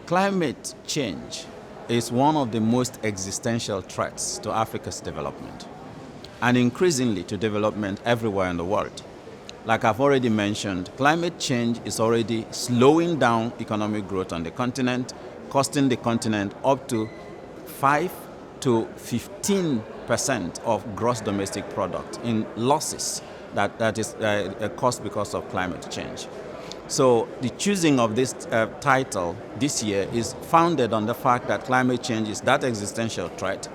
Climate change is one of the most existential threats to Africa's development, and increasingly to development everywhere in the world. Like I've already mentioned, climate change is already slowing down economic growth on the continent, costing the continent up to 5 to 15% of gross domestic product in losses that is caused because of climate change. So the choosing of this title this year is founded on the fact that climate change is that existential threat,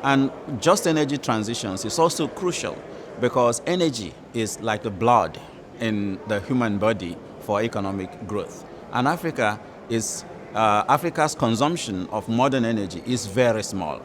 and just energy transitions is also crucial because energy is like the blood in the human body for economic growth. And Africa's consumption of modern energy is very small.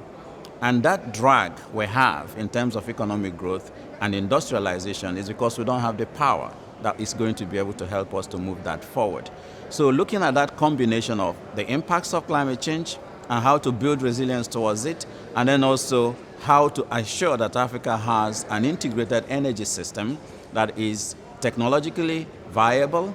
And that drag we have in terms of economic growth and industrialization is because we don't have the power that is going to be able to help us to move that forward. So looking at that combination of the impacts of climate change and how to build resilience towards it, and then also how to assure that Africa has an integrated energy system that is technologically viable,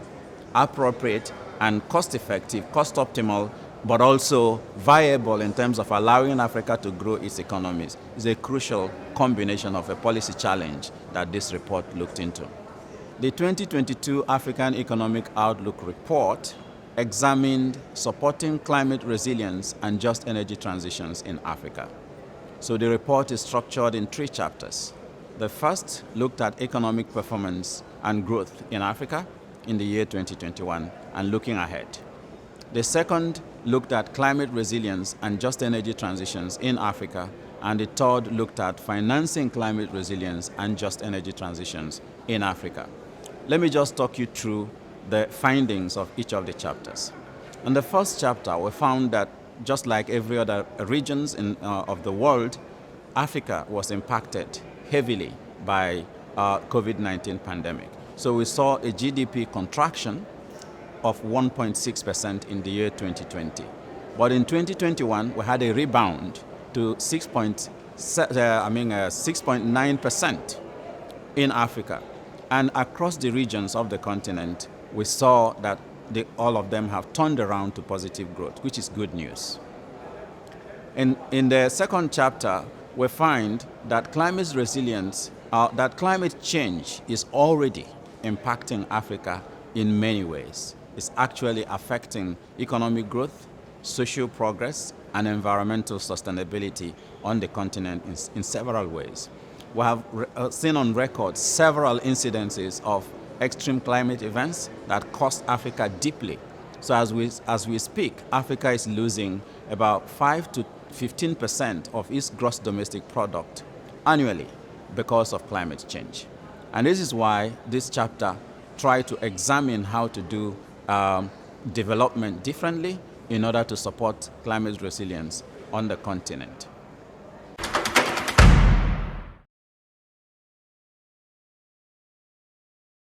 appropriate, and cost-effective, cost-optimal, but also viable in terms of allowing Africa to grow its economies is a crucial combination of a policy challenge that this report looked into. The 2022 African Economic Outlook report examined supporting climate resilience and just energy transitions in Africa. So the report is structured in 3 chapters. The first looked at economic performance and growth in Africa in the year 2021 and looking ahead. The second looked at climate resilience and just energy transitions in Africa, and the third looked at financing climate resilience and just energy transitions in Africa. Let me just talk you through the findings of each of the chapters. In the first chapter, we found that just like every other regions of the world, Africa was impacted heavily by COVID-19 pandemic. So we saw a GDP contraction of 1.6% in the year 2020. But in 2021, we had a rebound to 6.9% in Africa. And across the regions of the continent, we saw that all of them have turned around to positive growth, which is good news. In the second chapter, we find that climate resilience, that climate change is already impacting Africa in many ways. It's actually affecting economic growth, social progress, and environmental sustainability on the continent in several ways. We have seen on record several incidences of extreme climate events that cost Africa deeply. So as we speak, Africa is losing about 5 to 15% of its gross domestic product annually because of climate change. And this is why this chapter tried to examine how to do development differently in order to support climate resilience on the continent.